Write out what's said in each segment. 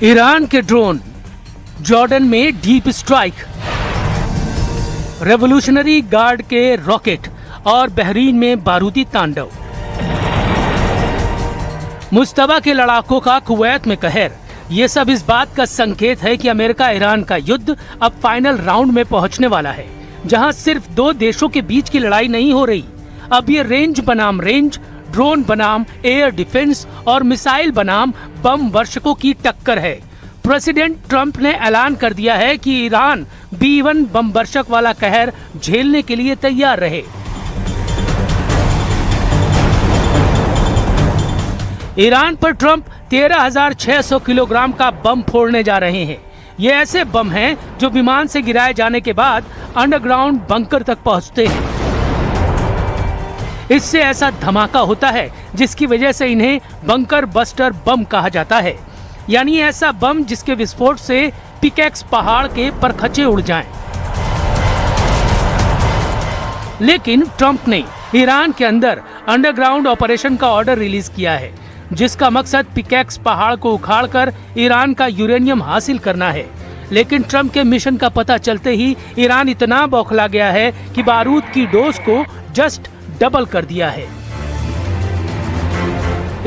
Iran के drone, Jordan में deep strike, revolutionary guard के रॉकेट और बहरीन में बारूदी तांडव, मुश्तबा के लड़ाकों का कुवैत में कहर। ये सब इस बात का संकेत है कि अमेरिका ईरान का युद्ध अब फाइनल राउंड में पहुंचने वाला है, जहां सिर्फ दो देशों के बीच की लड़ाई नहीं हो रही। अब ये रेंज बनाम रेंज, ड्रोन बनाम एयर डिफेंस और मिसाइल बनाम बम वर्षकों की टक्कर है। प्रेसिडेंट ट्रंप ने ऐलान कर दिया है कि ईरान B-1 बम वर्षक वाला कहर झेलने के लिए तैयार रहे। ईरान पर ट्रंप 13,600 किलोग्राम का बम फोड़ने जा रहे हैं। ये ऐसे बम हैं जो विमान से गिराए जाने के बाद अंडरग्राउंड बंकर तक पहुंचते हैं। इससे ऐसा धमाका होता है जिसकी वजह से इन्हें बंकर बस्टर बम कहा जाता है, यानी ऐसा बम जिसके विस्फोट से पिकैक्स पहाड़ के परखचे उड़ जाएं। लेकिन ट्रंप ने ईरान के अंदर अंडरग्राउंड ऑपरेशन का ऑर्डर रिलीज किया है, जिसका मकसद पिकैक्स पहाड़ को उखाड़कर ईरान का यूरेनियम हासिल करना है। लेकिन ट्रंप के मिशन का पता चलते ही ईरान इतना बौखला गया है कि बारूद की डोज को जस्ट डबल कर दिया है।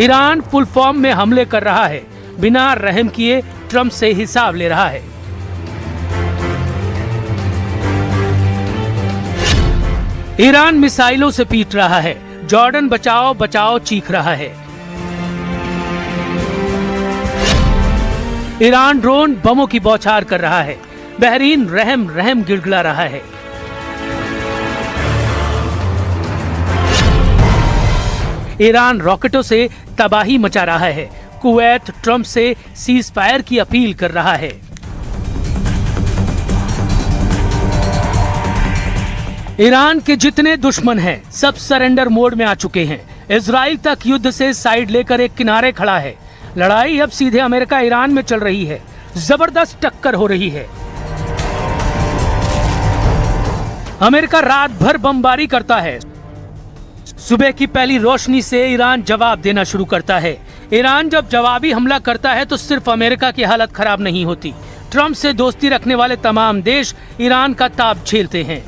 ईरान फुल फॉर्म में हमले कर रहा है, बिना रहम किए ट्रंप से हिसाब ले रहा है। ईरान मिसाइलों से पीट रहा है, जॉर्डन बचाओ बचाओ चीख रहा है। ईरान ड्रोन बमों की बौछार कर रहा है, बहरीन रहम रहम गिड़गिड़ा रहा है। ईरान रॉकेटों से तबाही मचा रहा है, कुवैत ट्रंप से सीज फायर की अपील कर रहा है। ईरान के जितने दुश्मन हैं, सब सरेंडर मोड में आ चुके हैं। इजराइल तक युद्ध से साइड लेकर एक किनारे खड़ा है। लड़ाई अब सीधे अमेरिका ईरान में चल रही है, जबरदस्त टक्कर हो रही है। अमेरिका रात भर बमबारी करता है, सुबह की पहली रोशनी से ईरान जवाब देना शुरू करता है। ईरान जब जवाबी हमला करता है तो सिर्फ अमेरिका की हालत खराब नहीं होती, ट्रंप से दोस्ती रखने वाले तमाम देश ईरान का ताप झेलते हैं।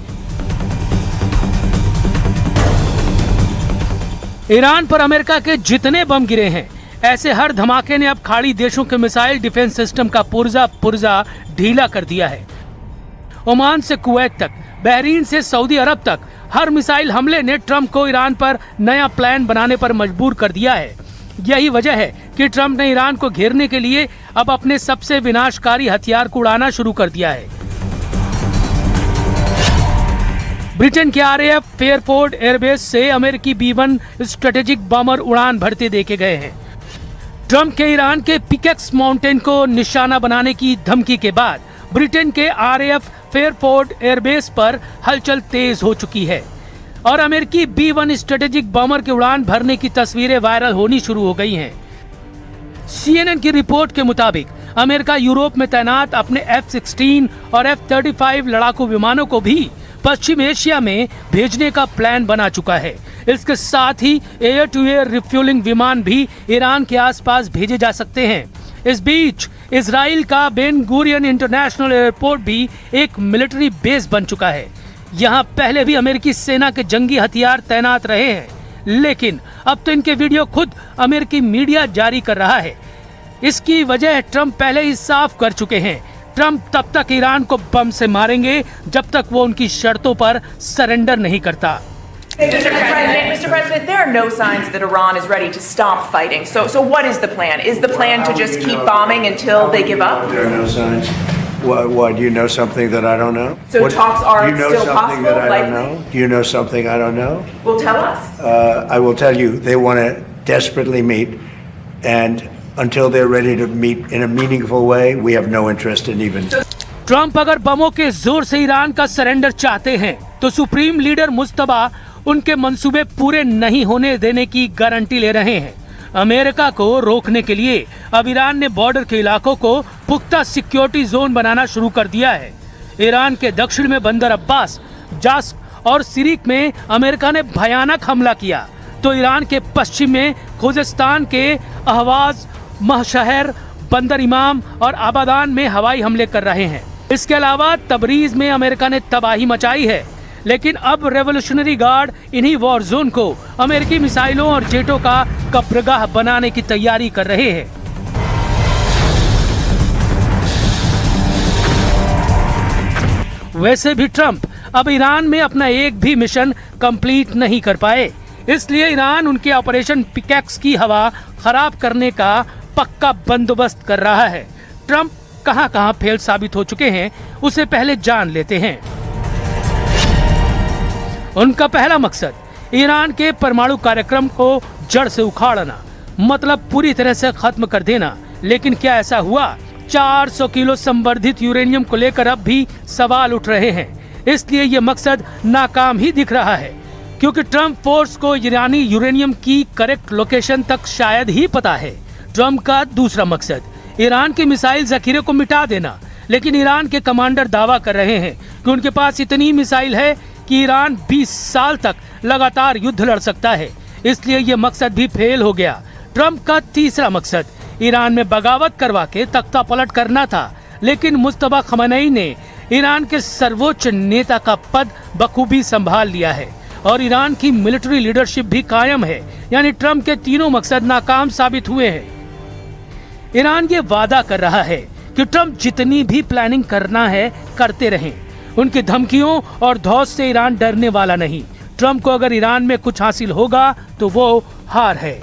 ईरान पर अमेरिका के जितने बम गिरे हैं, ऐसे हर धमाके ने अब खाड़ी देशों के मिसाइल डिफेंस सिस्टम का पुर्जा ढीला कर दिया है। ओमान से कुवैत तक, बहरीन से सऊदी अरब तक हर मिसाइल हमले ने ट्रंप को ईरान पर नया प्लान बनाने पर मजबूर कर दिया है। यही वजह है कि ट्रंप ने ईरान को घेरने के लिए अब अपने सबसे विनाशकारी हथियार को उड़ाना शुरू कर दिया है। ब्रिटेन के RAF फेयरफोर्ड एयरबेस से अमेरिकी B-1 स्ट्रेटेजिक बॉम्बर उड़ान भरते देखे गए हैं। ट्रंप के ईरान के पिकैक्स माउंटेन को निशाना बनाने की धमकी के बाद ब्रिटेन के RAF फेयरफोर्ड एयरबेस पर हलचल तेज हो चुकी है और अमेरिकी B-1 स्ट्रेटेजिक बॉम्बर के उड़ान भरने की तस्वीरें वायरल होनी शुरू हो गई हैं। CNN की रिपोर्ट के मुताबिक अमेरिका यूरोप में तैनात अपने F-16 और F-35 लड़ाकू विमानों को भी पश्चिम एशिया में भेजने का प्लान बना चुका है। इसके साथ ही एयर टू एयर रिफ्यूलिंग विमान भी ईरान के आसपास भेजे जा सकते हैं। इस बीच इजराइल का बेन गुरियन इंटरनेशनल एयरपोर्ट भी एक मिलिट्री बेस बन चुका है। यहाँ पहले भी अमेरिकी सेना के जंगी हथियार तैनात रहे हैं, लेकिन अब तो इनके वीडियो खुद अमेरिकी मीडिया जारी कर रहा है। इसकी वजह ट्रंप पहले ही साफ कर चुके हैं। ट्रंप तब तक ईरान को बम से मारेंगे जब तक वो उनकी शर्तों पर सरेंडर नहीं करता। Mr. President, there are no signs that Iran is ready to stop fighting. So what is the plan? Is the plan to just keep bombing until they give up? There are no signs. What, do you know something that I don't know? So talks are still possible? Do you know something that I don't know? Do you know something I don't know? Well, tell us. I will tell you. They want to desperately meet, and until they're ready to meet in a meaningful way, we have no interest in even. Trump अगर बमों के जोर से Iran का surrender चाहते हैं तो supreme leader Mushtaba उनके मंसूबे पूरे नहीं होने देने की गारंटी ले रहे हैं। अमेरिका को रोकने के लिए अब ईरान ने बॉर्डर के इलाकों को पुख्ता सिक्योरिटी जोन बनाना शुरू कर दिया है। ईरान के दक्षिण में बंदर अब्बास, जास्क और सिरिक में अमेरिका ने भयानक हमला किया, तो ईरान के पश्चिम में खुजेस्तान के अहवाज, महशहर, बंदर इमाम और आबादान में हवाई हमले कर रहे हैं। इसके अलावा तबरीज में अमेरिका ने तबाही मचाई है, लेकिन अब रेवोल्यूशनरी गार्ड इन्हीं वॉर जोन को अमेरिकी मिसाइलों और जेटों का कब्रगाह बनाने की तैयारी कर रहे हैं। वैसे भी ट्रंप अब ईरान में अपना एक भी मिशन कंप्लीट नहीं कर पाए, इसलिए ईरान उनके ऑपरेशन पिकैक्स की हवा खराब करने का पक्का बंदोबस्त कर रहा है। ट्रंप कहां-कहां फेल साबित हो चुके हैं, उसे पहले जान लेते हैं। उनका पहला मकसद ईरान के परमाणु कार्यक्रम को जड़ से उखाड़ना, मतलब पूरी तरह से खत्म कर देना। लेकिन क्या ऐसा हुआ? 400 किलो संवर्धित यूरेनियम को लेकर अब भी सवाल उठ रहे हैं, इसलिए ये मकसद नाकाम ही दिख रहा है, क्योंकि ट्रंप फोर्स को ईरानी यूरेनियम की करेक्ट लोकेशन तक शायद ही पता है। ट्रंप का दूसरा मकसद ईरान के मिसाइल जखीरे को मिटा देना, लेकिन ईरान के कमांडर दावा कर रहे हैं कि उनके पास इतनी मिसाइल है कि ईरान 20 साल तक लगातार युद्ध लड़ सकता है, इसलिए ये मकसद भी फेल हो गया। ट्रंप का तीसरा मकसद ईरान में बगावत करवा के तख्ता पलट करना था, लेकिन मुस्तफा खamenei ने ईरान के सर्वोच्च नेता का पद बखूबी संभाल लिया है और ईरान की मिलिट्री लीडरशिप भी कायम है, यानी ट्रंप के तीनों मकसद नाकाम साबित हुए हैं। ईरान ये वादा कर रहा है कि ट्रंप जितनी भी प्लानिंग करना है करते रहें, उनकी धमकियों और धौस से ईरान डरने वाला नहीं। ट्रंप को अगर ईरान में कुछ हासिल होगा तो वो हार है।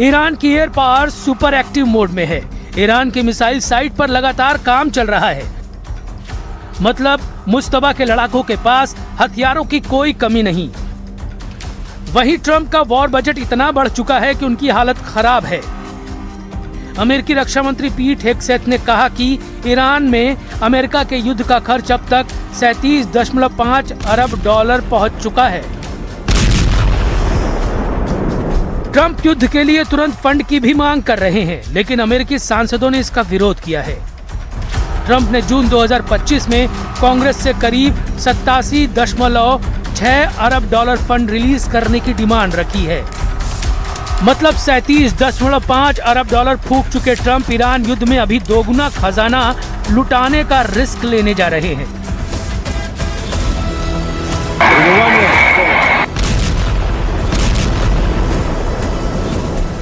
ईरान की air power super active mode में है। ईरान के मिसाइल साइट पर लगातार काम चल रहा है, मतलब मुस्तफा के लड़ाकों के पास हथियारों की कोई कमी नहीं। वहीं ट्रंप का वॉर बजट इतना बढ़ चुका है कि उनकी हालत खराब है। अमेरिकी रक्षा मंत्री पीट हेगसेथ ने कहा कि ईरान में अमेरिका के युद्ध का खर्च अब तक 37.5 अरब डॉलर पहुंच चुका है। ट्रंप युद्ध के लिए तुरंत फंड की भी मांग कर रहे हैं, लेकिन अमेरिकी सांसदों ने इसका विरोध किया है। ट्रंप ने जून 2025 में कांग्रेस से करीब 87.6 अरब डॉलर फंड रिलीज करने की डिमांड रखी है, मतलब 37.5 अरब डॉलर फूंक चुके ट्रंप ईरान युद्ध में अभी दोगुना खजाना लुटाने का रिस्क लेने जा रहे हैं।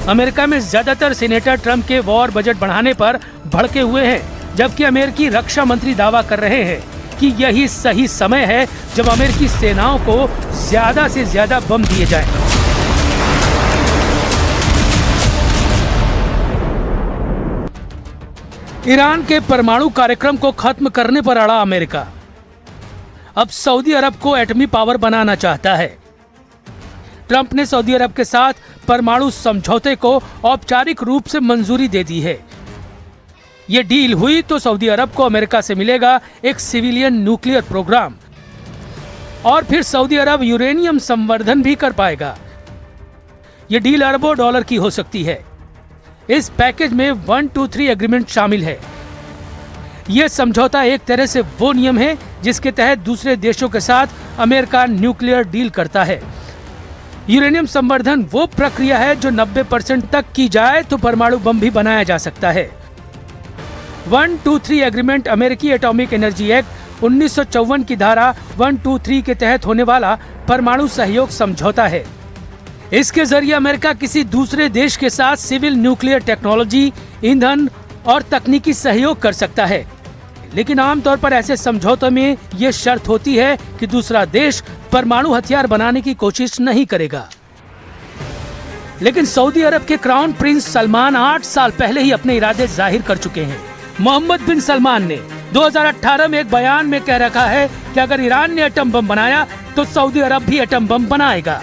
अमेरिका में ज्यादातर सीनेटर ट्रंप के वॉर बजट बढ़ाने पर भड़के हुए हैं, जबकि अमेरिकी रक्षा मंत्री दावा कर रहे हैं कि यही सही समय है जब अमेरिकी सेनाओं को ज्यादा से ज्यादा बम दिए जाएं। ईरान के परमाणु कार्यक्रम को खत्म करने पर अड़ा अमेरिका अब सऊदी अरब को एटमी पावर बनाना चाहता है। ट्रंप ने सऊदी अरब के साथ परमाणु समझौते को औपचारिक रूप से मंजूरी दे दी है। ये डील हुई तो सऊदी अरब को अमेरिका से मिलेगा एक सिविलियन न्यूक्लियर प्रोग्राम और फिर सऊदी अरब यूरेनियम संवर्धन भी कर पाएगा। ये डील अरबों डॉलर की हो सकती है। इस पैकेज में 123 एग्रीमेंट शामिल है। यह समझौता एक तरह से वो नियम है जिसके तहत दूसरे देशों के साथ अमेरिका न्यूक्लियर डील करता है। यूरेनियम संवर्धन वो प्रक्रिया है जो 90% तक की जाए तो परमाणु बम भी बनाया जा सकता है। 123 एग्रीमेंट अमेरिकी एटॉमिक एनर्जी एक्ट 1954 की धारा 123 के तहत होने वाला परमाणु सहयोग समझौता है। इसके जरिए अमेरिका किसी दूसरे देश के साथ सिविल न्यूक्लियर टेक्नोलॉजी, ईंधन और तकनीकी सहयोग कर सकता है, लेकिन आमतौर पर ऐसे समझौतों में ये शर्त होती है कि दूसरा देश परमाणु हथियार बनाने की कोशिश नहीं करेगा। लेकिन सऊदी अरब के क्राउन प्रिंस सलमान 8 साल पहले ही अपने इरादे जाहिर कर चुके हैं। मोहम्मद बिन सलमान ने 2018 में एक बयान में कह रखा है कि अगर ईरान ने एटम बम बनाया तो सऊदी अरब भी एटम बम बनाएगा।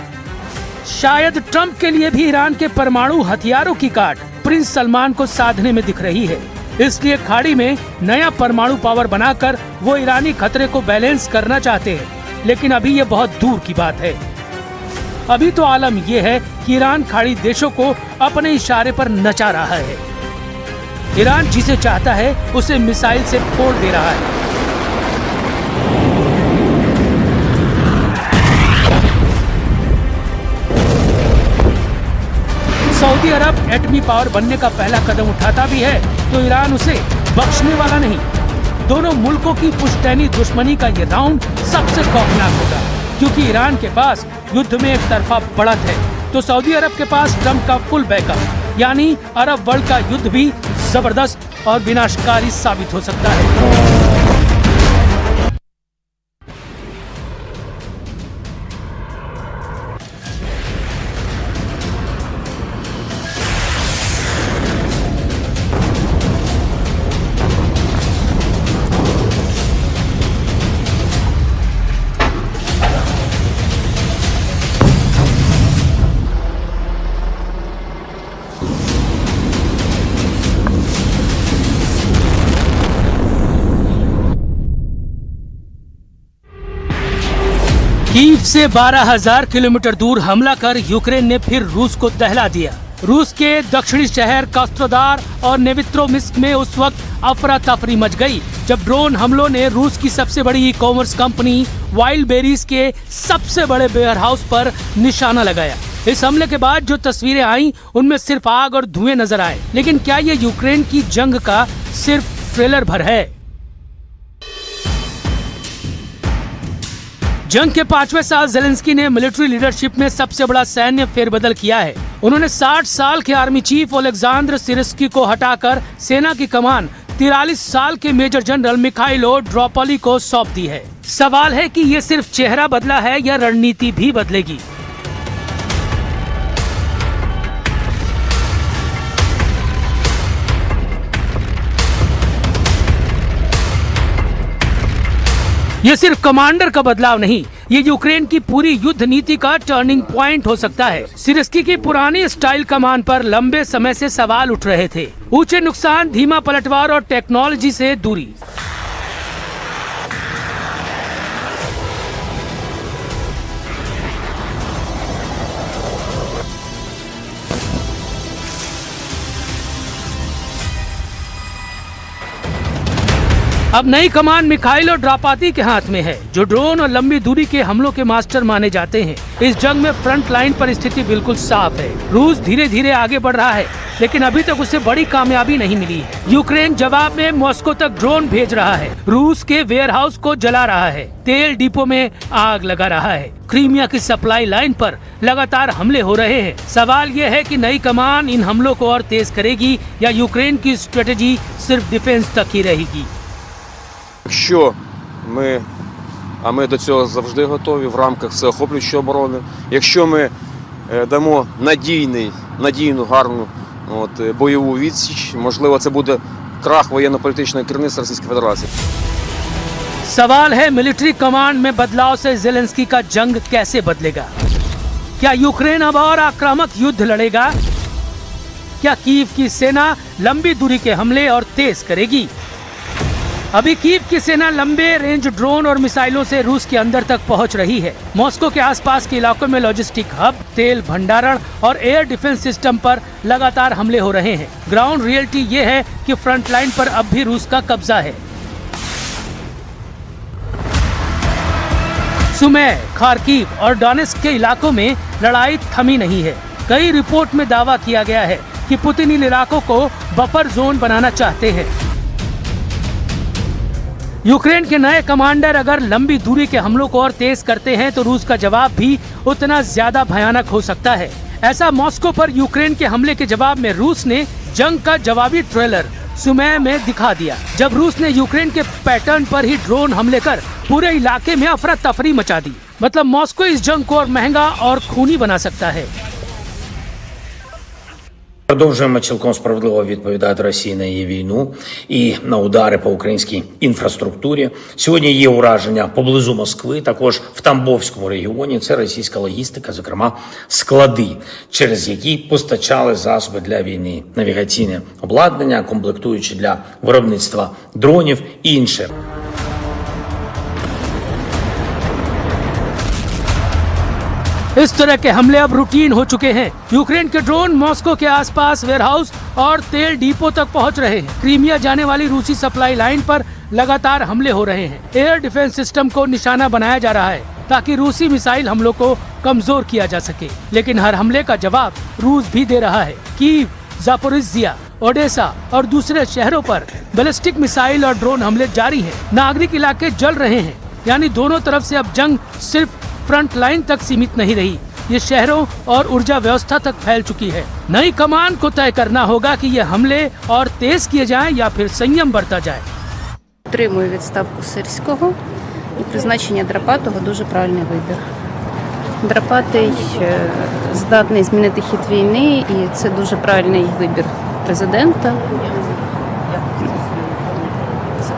शायद ट्रंप के लिए भी ईरान के परमाणु हथियारों की काट प्रिंस सलमान को साधने में दिख रही है। इसलिए खाड़ी में नया परमाणु पावर बनाकर वो ईरानी खतरे को बैलेंस करना चाहते हैं, लेकिन अभी ये बहुत दूर की बात है। अभी तो आलम ये है कि ईरान खाड़ी देशों को अपने इशारे पर नचा रहा है। ईरान जिसे चाहता है उसे मिसाइल से फोड़ दे रहा है। सऊदी अरब एटमी पावर बनने का पहला कदम उठाता भी है तो ईरान उसे बख्शने वाला नहीं। दोनों मुल्कों की पुश्तैनी दुश्मनी का ये राउंड सबसे खौफनाक होगा, क्योंकि ईरान के पास युद्ध में एक तरफा बढ़त है तो सऊदी अरब के पास ट्रंप का फुल बैकअप, यानी अरब वर्ल्ड का युद्ध भी जबरदस्त और विनाशकारी साबित हो सकता है। कीव से 12,000 किलोमीटर दूर हमला कर यूक्रेन ने फिर रूस को दहला दिया। रूस के दक्षिणी शहर कास्ट्रोदार और नेवित्रोमिस्क में उस वक्त अफरा तफरी मच गई जब ड्रोन हमलों ने रूस की सबसे बड़ी e commerce company wild berries के सबसे बड़े वेयरहाउस पर निशाना लगाया। इस हमले के बाद जो तस्वीरें आई उनमें सिर्फ आग और धुएं नजर आए, लेकिन क्या ये यूक्रेन की जंग का सिर्फ ट्रेलर भर है? जंग के 5वें साल ज़ेलेंस्की ने मिलिट्री लीडरशिप में सबसे बड़ा सैन्य फेरबदल किया है। उन्होंने 60 साल के आर्मी चीफ ओलेक्सांद्र सिरस्की को हटाकर सेना की कमान 43 साल के मेजर जनरल मिखाइलो ड्रोपोली को सौंप दी है। सवाल है कि ये सिर्फ चेहरा बदला है या रणनीति भी बदलेगी। ये सिर्फ कमांडर का बदलाव नहीं, ये यूक्रेन की पूरी युद्ध नीति का टर्निंग पॉइंट हो सकता है। सिरस्की की पुरानी स्टाइल कमान पर लंबे समय से सवाल उठ रहे थे। ऊंचे नुकसान, धीमा पलटवार और टेक्नोलॉजी से दूरी। अब नई कमान मिखाइलो ड्रोपोली के हाथ में है, जो ड्रोन और लंबी दूरी के हमलों के मास्टर माने जाते हैं। इस जंग में फ्रंट लाइन पर स्थिति बिल्कुल साफ है। रूस धीरे धीरे आगे बढ़ रहा है, लेकिन अभी तक उसे बड़ी कामयाबी नहीं मिली है। यूक्रेन जवाब में मॉस्को तक ड्रोन भेज रहा है, रूस के वेयरहाउस को जला रहा है, तेल डिपो में आग लगा रहा है, क्रीमिया की सप्लाई लाइन पर लगातार हमले हो रहे हैं। सवाल ये है कि नई कमान इन हमलों को और तेज करेगी या यूक्रेन की स्ट्रेटेजी सिर्फ डिफेंस तक ही रहेगी। Якщо а ми до цього завжди готові в рамках всеохоплюючої оборони, якщо ми дамо надійну, гарну бойову відсіч, можливо, це буде крах воєнно-політичного керівництва Російської Федерації. सवाल है मिलिट्री कमांड में बदलाव से ज़ेलेंस्की का जंग कैसे बदलेगा? क्या यूक्रेन अब और आक्रामक युद्ध लड़ेगा? क्या कीव की सेना लंबी दूरी के हमले और तेज करेगी? अभी कीव की सेना लंबे रेंज ड्रोन और मिसाइलों से रूस के अंदर तक पहुंच रही है। मॉस्को के आसपास के इलाकों में लॉजिस्टिक हब, तेल भंडारण और एयर डिफेंस सिस्टम पर लगातार हमले हो रहे हैं। ग्राउंड रियलिटी ये है कि फ्रंट लाइन पर अब भी रूस का कब्जा है। सुमे, खार्किव और डोनेट्स्क के इलाकों में लड़ाई थमी नहीं है। कई रिपोर्ट में दावा किया गया है कि पुतिन इन इलाकों को बफर जोन बनाना चाहते हैं। यूक्रेन के नए कमांडर अगर लंबी दूरी के हमलों को और तेज करते हैं तो रूस का जवाब भी उतना ज्यादा भयानक हो सकता है। ऐसा मॉस्को पर यूक्रेन के हमले के जवाब में रूस ने जंग का जवाबी ट्रेलर सुमे में दिखा दिया, जब रूस ने यूक्रेन के पैटर्न पर ही ड्रोन हमले कर पूरे इलाके में अफरा तफरी मचा दी। मतलब मॉस्को इस जंग को और महंगा और खूनी बना सकता है। Продовжуємо цілком справедливо відповідати Росії на її війну і на удари по українській інфраструктурі. Сьогодні є ураження поблизу Москви, також в Тамбовському регіоні. Це російська логістика, зокрема склади, через які постачали засоби для війни, навігаційне обладнання, комплектуючі для виробництва дронів і інше. इस तरह के हमले अब रूटीन हो चुके हैं। यूक्रेन के ड्रोन मॉस्को के आसपास वेयरहाउस और तेल डिपो तक पहुंच रहे हैं। क्रीमिया जाने वाली रूसी सप्लाई लाइन पर लगातार हमले हो रहे हैं। एयर डिफेंस सिस्टम को निशाना बनाया जा रहा है ताकि रूसी मिसाइल हमलों को कमजोर किया जा सके। लेकिन हर हमले का जवाब रूस भी दे रहा है। कीव, जापोरिजिया, ओडेसा और दूसरे शहरों पर बैलिस्टिक मिसाइल और ड्रोन हमले जारी हैं। नागरिक इलाके जल रहे हैं। यानी दोनों तरफ से अब जंग सिर्फ फ्रंट लाइन तक सीमित नहीं रही, ये शहरों और ऊर्जा व्यवस्था तक फैल चुकी है। नई कमान को तय करना होगा कि ये हमले और तेज किए जाएं या फिर संयम बरता जाए। Підтримую відставку Сирського і призначення Драпатого дуже правильний вибір. Драпатий здатний змінити хід війни, і це дуже правильний вибір президента.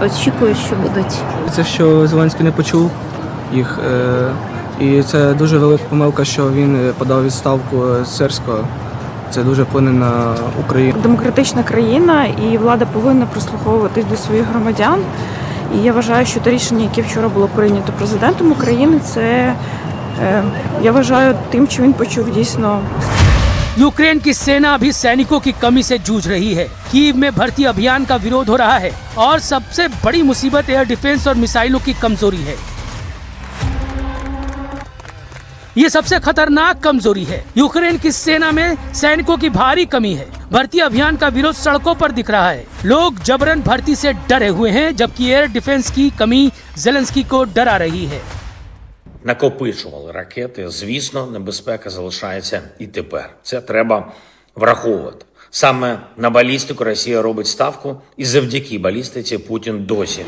Очікую, що будуть. Це що Зеленський не почув їх, і це дуже велика помилка, що він подав відставку Сирського. Це дуже вплине на Україну. Демократична країна, і влада повинна прислуховуватись до своїх громадян. І я вважаю, що те рішення, яке вчора було прийнято президентом України, це, я вважаю, тим, що він почув дійсно. यूक्रेन की सेना अभी सैनिकों की कमी से जूझ रही है। कीव में भर्ती अभियान का विरोध हो रहा है और सबसे बड़ी मुसीबत एयर डिफेंस और मिसाइलों की कमजोरी है। ये सबसे खतरनाक कमजोरी है। यूक्रेन की सेना में सैनिकों की भारी कमी है। भर्ती अभियान का विरोध सड़कों पर दिख रहा है। लोग जबरन भर्ती से डरे हुए हैं, जबकि एयर डिफेंस की कमी ज़ेलेंस्की को डरा रही है। Накопичували ракети, звісно, небезпека залишається і тепер. Це треба враховувати. Саме на балістику Росія робить ставку, і завдяки балістиці Путін досі.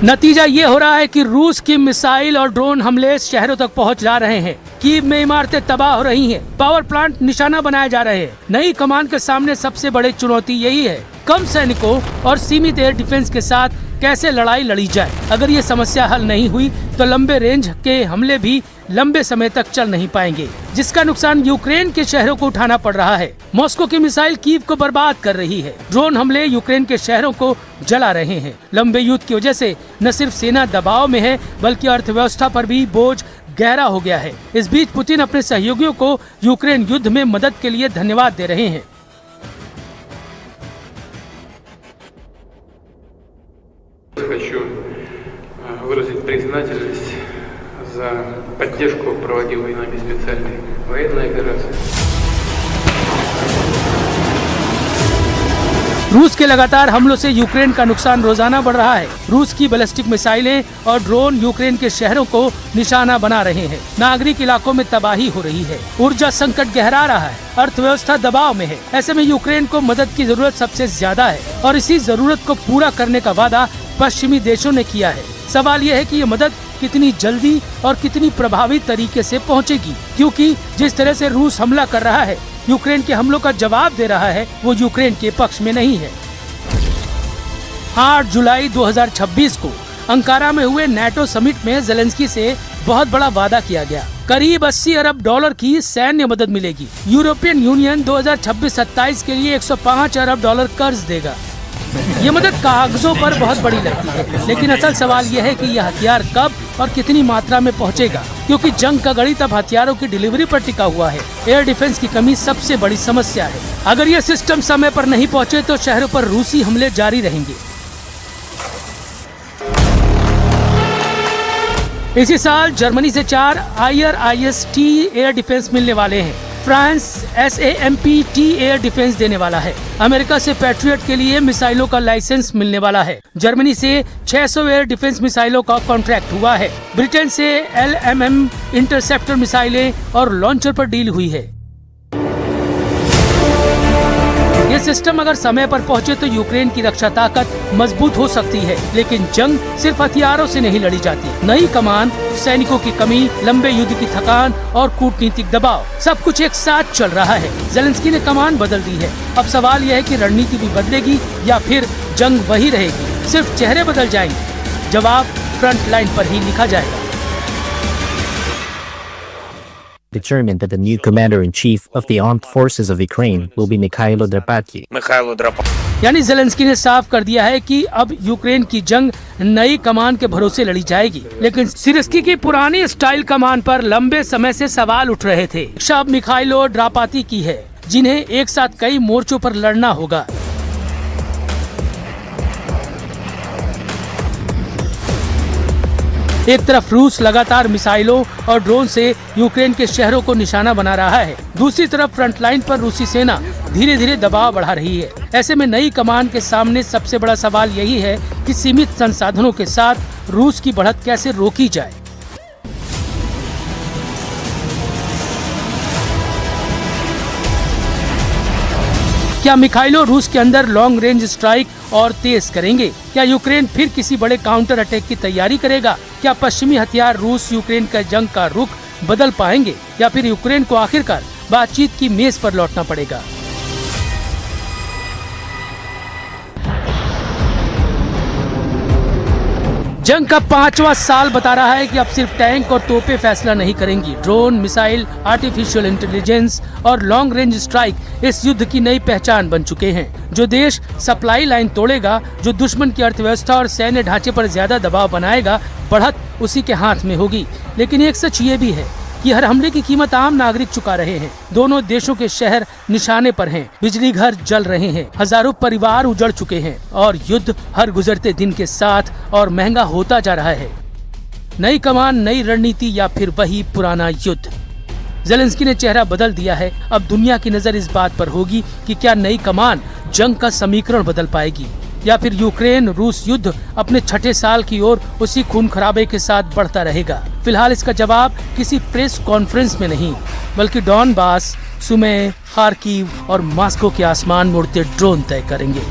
नतीजा ये हो रहा है कि रूस की मिसाइल और ड्रोन हमले शहरों तक पहुंच जा रहे हैं। कीव में इमारतें तबाह हो रही हैं, पावर प्लांट निशाना बनाए जा रहे हैं। नई कमान के सामने सबसे बड़ी चुनौती यही है, कम सैनिकों और सीमित एयर डिफेंस के साथ कैसे लड़ाई लड़ी जाए। अगर ये समस्या हल नहीं हुई तो लंबे रेंज के हमले भी लंबे समय तक चल नहीं पाएंगे, जिसका नुकसान यूक्रेन के शहरों को उठाना पड़ रहा है। मॉस्को की मिसाइल कीव को बर्बाद कर रही है। ड्रोन हमले यूक्रेन के शहरों को जला रहे हैं। लंबे युद्ध की वजह से न सिर्फ सेना दबाव में है, बल्कि अर्थव्यवस्था पर भी बोझ गहरा हो गया है। इस बीच पुतिन अपने सहयोगियों को यूक्रेन युद्ध में मदद के लिए धन्यवाद दे रहे हैं। Хочу выразить признательность за поддержку проводимой нами специальной военной операции. रूस के लगातार हमलों से यूक्रेन का नुकसान रोजाना बढ़ रहा है। रूस की बैलिस्टिक मिसाइलें और ड्रोन यूक्रेन के शहरों को निशाना बना रहे हैं। नागरिक इलाकों में तबाही हो रही है। ऊर्जा संकट गहरा रहा है। अर्थव्यवस्था दबाव में है। ऐसे में यूक्रेन को मदद की जरूरत सबसे ज्यादा है और इसी जरूरत को पूरा करने का वादा पश्चिमी देशों ने किया है। सवाल यह है कि ये मदद कितनी जल्दी और कितनी प्रभावी तरीके से पहुंचेगी, क्योंकि जिस तरह से रूस हमला कर रहा है, यूक्रेन के हमलों का जवाब दे रहा है, वो यूक्रेन के पक्ष में नहीं है। 8 जुलाई 2026 को अंकारा में हुए NATO समिट में ज़ेलेंस्की से बहुत बड़ा वादा किया गया। करीब 80 अरब डॉलर की सैन्य मदद मिलेगी। यूरोपियन यूनियन 2026-27 के लिए 105 अरब डॉलर कर्ज देगा। ये मदद कागजों पर बहुत बड़ी लगती है, लेकिन असल सवाल यह है कि यह हथियार कब और कितनी मात्रा में पहुंचेगा, क्योंकि जंग का गणित अब हथियारों की डिलीवरी पर टिका हुआ है। एयर डिफेंस की कमी सबसे बड़ी समस्या है। अगर ये सिस्टम समय पर नहीं पहुंचे तो शहरों पर रूसी हमले जारी रहेंगे। इसी साल जर्मनी से 4 IRIS-T एयर डिफेंस मिलने वाले हैं। फ्रांस SAMP-T एयर डिफेंस देने वाला है। अमेरिका से पैट्रियट के लिए मिसाइलों का लाइसेंस मिलने वाला है। जर्मनी से 600 एयर डिफेंस मिसाइलों का कॉन्ट्रैक्ट हुआ है। ब्रिटेन से LMM इंटरसेप्टर मिसाइलें और लॉन्चर पर डील हुई है। ये सिस्टम अगर समय पर पहुंचे तो यूक्रेन की रक्षा ताकत मजबूत हो सकती है, लेकिन जंग सिर्फ हथियारों से नहीं लड़ी जाती। नई कमान, सैनिकों की कमी, लंबे युद्ध की थकान और कूटनीतिक दबाव, सब कुछ एक साथ चल रहा है। ज़ेलेंस्की ने कमान बदल दी है। अब सवाल यह है कि रणनीति भी बदलेगी या फिर जंग वही रहेगी, सिर्फ चेहरे बदल जाएंगे। जवाब फ्रंट लाइन पर ही लिखा जाएगा। Determined that the new commander-in-chief of the armed forces of Ukraine will be Mikhailo Drapatyi. यानी ज़ेलेंस्की ने साफ कर दिया है कि अब यूक्रेन की जंग नई कमान के भरोसे लड़ी जाएगी, लेकिन सिरस्की की पुरानी स्टाइल कमान पर लंबे समय से सवाल उठ रहे थे। अब मिखाइलो ड्रापाती की है, जिन्हें एक साथ कई मोर्चों पर लड़ना होगा। एक तरफ रूस लगातार मिसाइलों और ड्रोन से यूक्रेन के शहरों को निशाना बना रहा है, दूसरी तरफ फ्रंट लाइन पर रूसी सेना धीरे धीरे दबाव बढ़ा रही है। ऐसे में नई कमान के सामने सबसे बड़ा सवाल यही है कि सीमित संसाधनों के साथ रूस की बढ़त कैसे रोकी जाए। क्या मिखाइलो रूस के अंदर लॉन्ग रेंज स्ट्राइक और तेज करेंगे? क्या यूक्रेन फिर किसी बड़े काउंटर अटैक की तैयारी करेगा? क्या पश्चिमी हथियार रूस यूक्रेन का जंग का रुख बदल पाएंगे या फिर यूक्रेन को आखिरकार बातचीत की मेज पर लौटना पड़ेगा? जंग का 5वां साल बता रहा है कि अब सिर्फ टैंक और तोपें फैसला नहीं करेंगी। ड्रोन, मिसाइल, आर्टिफिशियल इंटेलिजेंस और लॉन्ग रेंज स्ट्राइक इस युद्ध की नई पहचान बन चुके हैं। जो देश सप्लाई लाइन तोड़ेगा, जो दुश्मन की अर्थव्यवस्था और सैन्य ढांचे पर ज्यादा दबाव बनाएगा, बढ़त उसी के हाथ में होगी। लेकिन एक सच ये भी है कि हर हमले की कीमत आम नागरिक चुका रहे हैं। दोनों देशों के शहर निशाने पर हैं, बिजली घर जल रहे हैं, हजारों परिवार उजड़ चुके हैं और युद्ध हर गुजरते दिन के साथ और महंगा होता जा रहा है। नई कमान, नई रणनीति या फिर वही पुराना युद्ध? ज़ेलेंस्की ने चेहरा बदल दिया है। अब दुनिया की नजर इस बात पर होगी कि क्या नई कमान जंग का समीकरण बदल पाएगी या फिर यूक्रेन रूस युद्ध अपने 6ठे साल की ओर उसी खून खराबे के साथ बढ़ता रहेगा। फिलहाल इसका जवाब किसी प्रेस कॉन्फ्रेंस में नहीं, बल्कि डॉनबास, सुमे, खार्किव और मॉस्को के आसमान में उड़ते ड्रोन तय करेंगे।